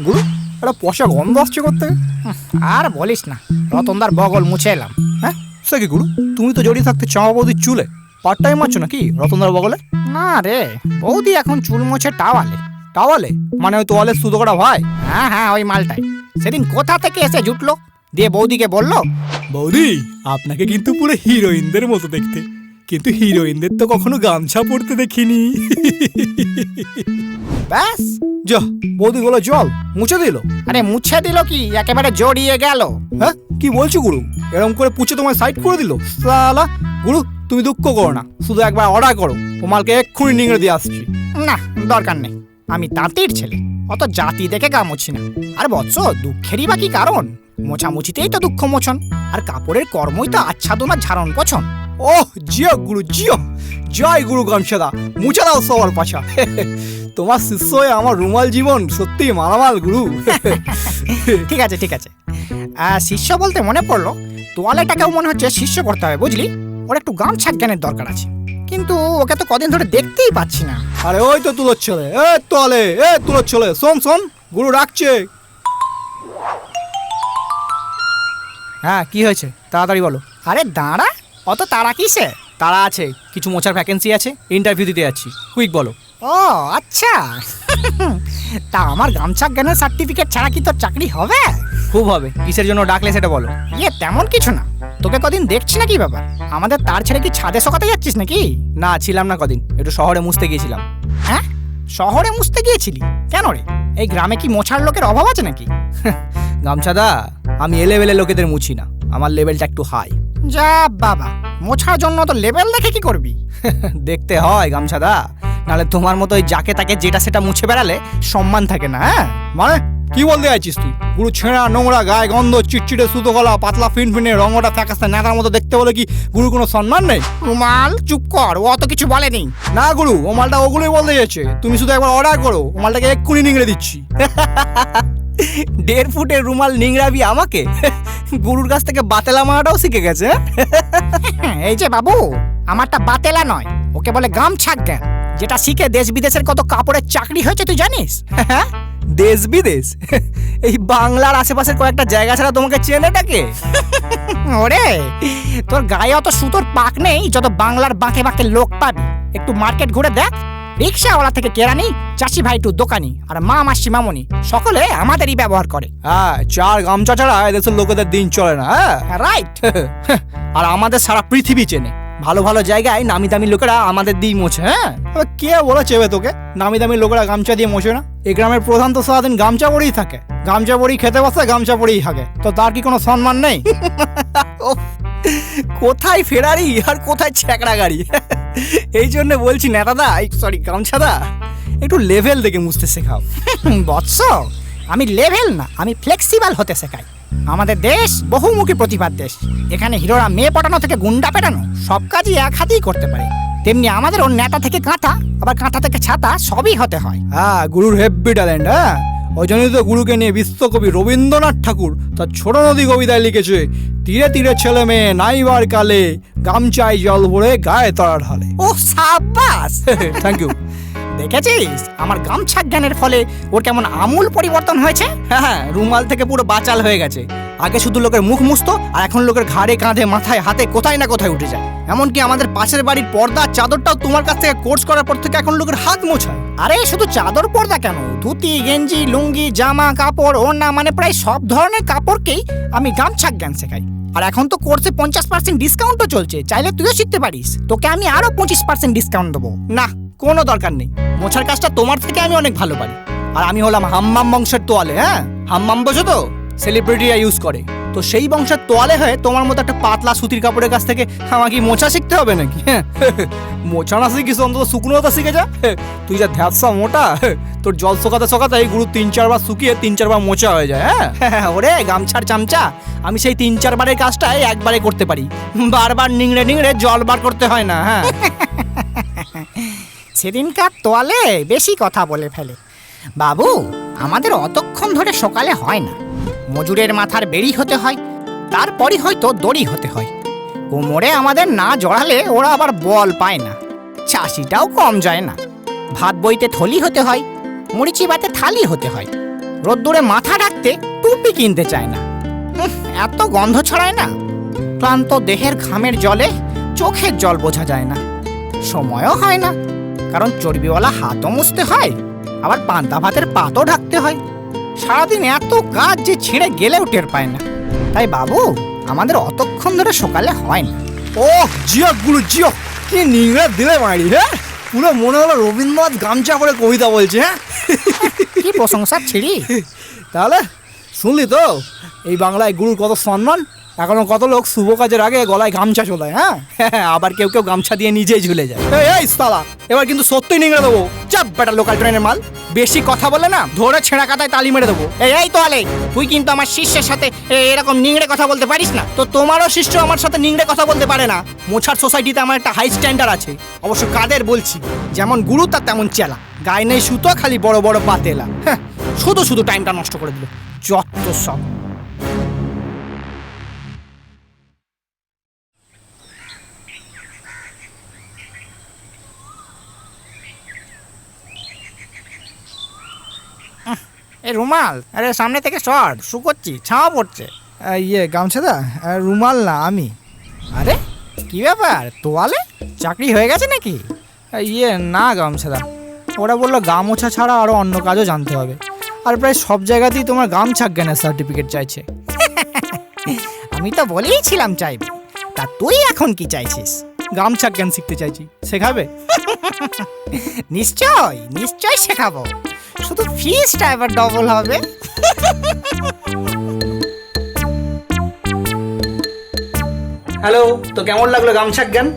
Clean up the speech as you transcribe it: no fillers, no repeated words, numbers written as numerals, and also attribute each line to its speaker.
Speaker 1: গুরু একটা পয়সা গন্ধ আসছে করতে।
Speaker 2: আর বলিস না, রতনদার বগল মুছে এলাম।
Speaker 1: হ্যাঁ সে কি গুরু, তুমি তো জড়িয়ে থাকতে চামা বৌদির চুলে পার্ট টাইম মারছো নাকি রতনদার বগলে?
Speaker 2: না রে, বৌদি এখন চুল মুছে টাওয়ালে।
Speaker 1: টাওয়ালে মানে ওই তোয়ালে সুতো করা ভাই?
Speaker 2: হ্যাঁ হ্যাঁ, ওই মালটাই। সেদিন কোথা থেকে এসে জুটলো, দিয়ে বৌদিকে বলল,
Speaker 1: বৌদি আপনাকে কিন্তু পুরো হিরোইনদের মতো দেখতে, কিন্তু হিরোইনদের তো কখনো গামছা পরতে দেখিনি।
Speaker 2: ব্যাস।
Speaker 1: যা বৌদি গলা জল মুছে দিল।
Speaker 2: আরে মুছে দিল কি, একেবারে জড়িয়ে গেল।
Speaker 1: হ্যাঁ কি বলছো গুরু, এরকম করে পুছে তোমায় সাইড করে দিল সালা? গুরু তুমি দুঃখ করো না, শুধু একবার অর্ডার করো, ও মালকে এক্ষুনি নিংড়ে দিয়ে আসছি।
Speaker 2: না দরকার নেই, আমি তাঁতির ছেলে, অত জাতি দেখে গা মুছি না। আর বৎস, দুঃখেরই বা কি কারণ? মোছামুছিতেই তো দুঃখ মোচন, আর কাপড়ের কর্মই তো আচ্ছাদন আর ঝাড়ন পোছন।
Speaker 1: ওহ জিও গুরু জিও, জয় গুরু গামছাদা, মুছে দাও সবার পাছা। তোমার শিষ্য হয়ে আমার রুমাল জীবন সত্যি মালামাল গুরু।
Speaker 2: ঠিক আছে ঠিক আছে। শিষ্য বলতে মনে পড়লো, তোয়ালেটাকেও মনে হচ্ছে শিষ্য করতে হবে, বুঝলি? ওর একটু গামছা জ্ঞানের দরকার আছে, কিন্তু ওকে তো কদিন ধরে দেখতেই পাচ্ছি না।
Speaker 1: আরে ওই তো তুলোর ছেলে, এ তোয়ালে, এ তুলোর ছেলে, শোন শোন, গুরু ডাকছে। হ্যাঁ কি হয়েছে তাড়াতাড়ি বলো।
Speaker 2: আরে দাঁড়া, অত তাড়া কিসে?
Speaker 1: তারা আছে, কিছু মোচার ভ্যাকেন্সি আছে, ইন্টারভিউ দিতে যাচ্ছি, কুইক বলো।
Speaker 2: ও আচ্ছা। তা আমার গামছা জ্ঞানের সার্টিফিকেট ছাড়া কি তোর চাকরি হবে?
Speaker 1: খুব হবে, কিসের জন্য ডাকলে সেটা বলো।
Speaker 2: তেমন কিছু না, তোকে কদিন দেখছি না কি ব্যাপার? আমাদের তার ছেড়ে কি ছাদে শোকাতে যাচ্ছিস নাকি?
Speaker 1: না ছিলাম না কদিন, একটু শহরে মুছতে গিয়েছিলাম।
Speaker 2: হ্যাঁ শহরে মুছতে গিয়েছিলি কেন রে? এই গ্রামে কি মোছার লোকের অভাব আছে নাকি?
Speaker 1: গামছাদা, আমি এলেবেলে লোকেদের মুছি না, আমার লেভেলটা একটু হাই।
Speaker 2: যা বাবা, মোছার জন্য তো লেভেল দেখে কি করবি?
Speaker 1: দেখতে হয় গামছাদা, নাহলে তোমার মতো ওই যাকে তাকে যেটা সেটা মুছে বেড়ালে সম্মান থাকে না। হ্যাঁ মানে কি বলতে চাইছিস তুই? গুরু ছেঁড়া নোংরা, গায়ে গন্ধ, চিটচিটে সুতো গলা, পাতলা ফিনফিনে, রঙটা ফ্যাকাশে নেতার মতো দেখতে বলে কি গুরু কোনো সম্মান নেই?
Speaker 2: রুমাল চুপ কর, ও অত কিছু বলেনি।
Speaker 1: না গুরু, ও মালটা ওগুলোই বলতে যাচ্ছে, তুমি শুধু একবার অর্ডার করো, ও মালটাকে এক্ষুনি নিংড়ে দিচ্ছি। 1.5 ফুটের রুমাল নিংড়াবি আমাকে? গুরুর কাছ থেকে বাতেলা মারাটাও শিখে গেছে।
Speaker 2: এই যে বাবু, আমারটা বাতেলা নয়, ওকে বলে গামছা জ্ঞান, যেটা শিখে দেশ বিদেশের কত কাপড়ের চাকরি হয়েছে তুই জানিস?
Speaker 1: দেশ বিদেশ? এই বাংলার আশেপাশের কয়েকটা জায়গা ছাড়া তোমাকে চেনেটাকে?
Speaker 2: ওরে, তোর গায়ে অত সুতোর পাক নেই যত বাংলার বাঁকে বাঁকে লোক পাবি। একটু মার্কেট ঘুরে দেখ, রিক্সাওয়ালা থেকে কেরানি, চাষি ভাই টু দোকানি, আর মা মাসি মামনি সকলে আমাদেরই ব্যবহার করে।
Speaker 1: হ্যাঁ, চার গামছা ছাড়া এদেশের লোকেদের দিন চলে না।
Speaker 2: রাইট।
Speaker 1: আর আমাদের সারা পৃথিবী চেনে, ভালো ভালো জায়গায় নামি দামি লোকেরা আমাদের দিয়ে মোছে। হ্যাঁ কে বলেছে তোকে নামি দামি লোকেরা গামছা দিয়ে মোছে না? এই গ্রামের প্রধান তো সারাদিন গামছা পরেই থাকে, গামছা পরেই খেতে বসে, গামছা পরেই থাকে, তো তার কি কোনো সম্মান নেই? কোথায় ফেরারি আর কোথায় ছ্যাকড়া গাড়ি! এই জন্য বলছি নেতাদা, সরি গামছাদা, একটু লেভেল দেখে মুছতে শেখাও।
Speaker 2: বৎস, আমি লেভেল না, আমি ফ্লেক্সিবল হতে শেখাই। আমাদের দেশ বহুমুখী প্রতিভার দেশ, এখানে হিরোরা মেয়ে পটানো থেকে গুন্ডা পেটানো সব কাজই এক হাতেই করতে পারে। তেমনি আমাদের ওর নেতা থেকে কাঁথা, আবার কাঁথা থেকে ছাতা, সবই হতে হয়।
Speaker 1: হ্যাঁ, গুরুর হেভি ট্যালেন্ট। হ্যাঁ, ওই জন্যই তো গুরুকে নিয়ে বিশ্বকবি রবীন্দ্রনাথ ঠাকুর তার ছোট নদী কবিতায় লিখেছে, তীরে তীরে ছেলে মেয়ে নাইবার কালে, গামছায় জল ভরে গায়ে তরা ঢালে।
Speaker 2: ও সাবাস!
Speaker 1: Thank you.
Speaker 2: দেখেছিস আমার গামছা জ্ঞানের ফলে ওর কেমন আমূল পরিবর্তন হয়েছে?
Speaker 1: হ্যাঁ, রুমাল থেকে পুরো বাচাল হয়ে গেছে। আগে শুধু লোকের মুখ মুছতো, আর এখন লোকের ঘাড়ে কাঁধে মাথায় হাতে কোথায় না কোথায় উঠে যায়। এমনকি আমাদের পাশের বাড়ির পর্দা চাদরটাও তোমার কাছ থেকে কোর্স করার পর থেকে এখন লোকের হাত মোছায়।
Speaker 2: আরে শুধু চাদর পর্দা কেন, ধুতি গেঞ্জি লুঙ্গি জামা কাপড় ওড়না, মানে প্রায় সব ধরনের কাপড়কেই আমি গামছা জ্ঞান শেখাই। আর এখন তো কোর্সে 50% ডিসকাউন্টও চলছে, চাইলে তুইও শিখতে পারিস, তোকে আমি আরো 25% ডিসকাউন্ট দেবো।
Speaker 1: না, কোনো দরকার নেই, মোছার কাজটা তোমার থেকে আমি অনেক ভালো পারি। আর আমি হলাম হাম্মাম বংশের তোয়ালে। হ্যাঁ, হাম্মাম বোঝো তো, সেলিব্রিটিরা ইউজ করে, তো সেই বংশের তোয়ালে হয়ে তোমার মতো একটা পাতলা সুতির কাপড়ের কাছ থেকে আমাকে মোছা শিখতে হবে নাকি? হ্যাঁ, মোছা না শিখিস অন্তত শুকনোটা শিখে যা। তুই যা ধ্যাপসা মোটা, তোর জল শোকাতে শোকাতে এই গুরু 3-4 বার শুকিয়ে 3-4 বার মোছা হয়ে যায়। হ্যাঁ ওরে গামছার চামচা, আমি সেই 3-4 বারের কাজটাই একবারে করতে পারি, বারবার নিংড়ে নিংড়ে জল বার করতে হয় না। হ্যাঁ,
Speaker 2: সেদিনকার তোয়ালে বেশি কথা বলে ফেলে। বাবু, আমাদের অতক্ষণ ধরে সকালে হয় না, মজুরের মাথার বেড়ি হতে হয়, তারপরই হয়তো দড়ি হতে হয়। কোমরে আমাদের না জড়ালে ওরা আবার বল পায় না, চাষিটাও কম যায় না। ভাত বইতে থলি হতে হয়, মুড়িচি বাতে থালি হতে হয়, রোদ্দুরে মাথা ঢাকতে টুপি কিনতে চায় না। এত গন্ধ ছড়ায় না, ক্লান্ত দেহের ঘামের জলে চোখের জল বোঝা যায় না। সময়ও হয় না, কারণ চর্বিওয়ালা হাতও মুছতে হয়, আবার পান্তা ভাতের পাতও ঢাকতে হয়। সারাদিন এত কাজ যে ছিঁড়ে গেলেও টের পায় না। তাই বাবু, আমাদের অতক্ষণ ধরে সকালে হয় না।
Speaker 1: ও জিও গুরু জিও, কি নিংড়ে দিলে মারি, হ্যাঁ পুরো মনে হলো রবীন্দ্রনাথ গামছা পরে কবিতা বলছে। হ্যাঁ
Speaker 2: কি প্রশংসা ছিড়ি।
Speaker 1: তাহলে শুনলি তো এই বাংলায় গুরুর কত সম্মান। এখনো কত লোক শুভ কাজের আগে গলায় গামছা চোলায়। হ্যাঁ আবার কেউ কেউ গামছা দিয়ে নিজেই ঝুলে যায়। এই সালা, এবার কিন্তু সত্যিই নিংড়ে দেবো। চাপ বেটা লোকাল ট্রেনের মাল, বেশি কথা বলে না ধরে ছেঁড়া কাটায় তালি মেরে দেবো।
Speaker 2: এই তো আলে, তুই কিন্তু আমার শিষ্যের সাথে এরকম নিংড়ে কথা বলতে পারিস না।
Speaker 1: তো তোমারও শিষ্য আমার সাথে নিংড়ে কথা বলতে পারে না। মোছার সোসাইটিতে আমার একটা হাই স্ট্যান্ডার্ড আছে, অবশ্য কাদের বলছি। যেমন গুরু তার তেমন চেলা, গায়ে নেই সুতো, খালি বড় বড় পাতেলা। হ্যাঁ শুধু শুধু টাইমটা নষ্ট করে দিল, যত সব।
Speaker 2: এই রুমাল, আরে সামনে থেকে শর্ট শুকোচ্ছি, ছাওয়া পড়ছে।
Speaker 1: ইয়ে গামছাদা, রুমাল না আমি।
Speaker 2: আরে কি ব্যাপার, তোয়ালে চাকরি হয়ে গেছে নাকি?
Speaker 1: ইয়ে না গামছাদা, ওরা বললো গামোছা ছাড়া আরও অন্য কাজও জানতে হবে, আর প্রায় সব জায়গাতেই তোমার গামছা জ্ঞানের সার্টিফিকেট চাইছে।
Speaker 2: আমি তো বলেইছিলাম চাইবি, তা তুই এখন কি চাইছিস?
Speaker 1: গামছা জ্ঞান শিখতে চাইছি, শেখাবে?
Speaker 2: নিশ্চয় নিশ্চয় শেখাবো, শুধু ফিসটা এবার ডবল হবে।
Speaker 1: হ্যালো, তো কেমন লাগলো গামছা জ্ঞান?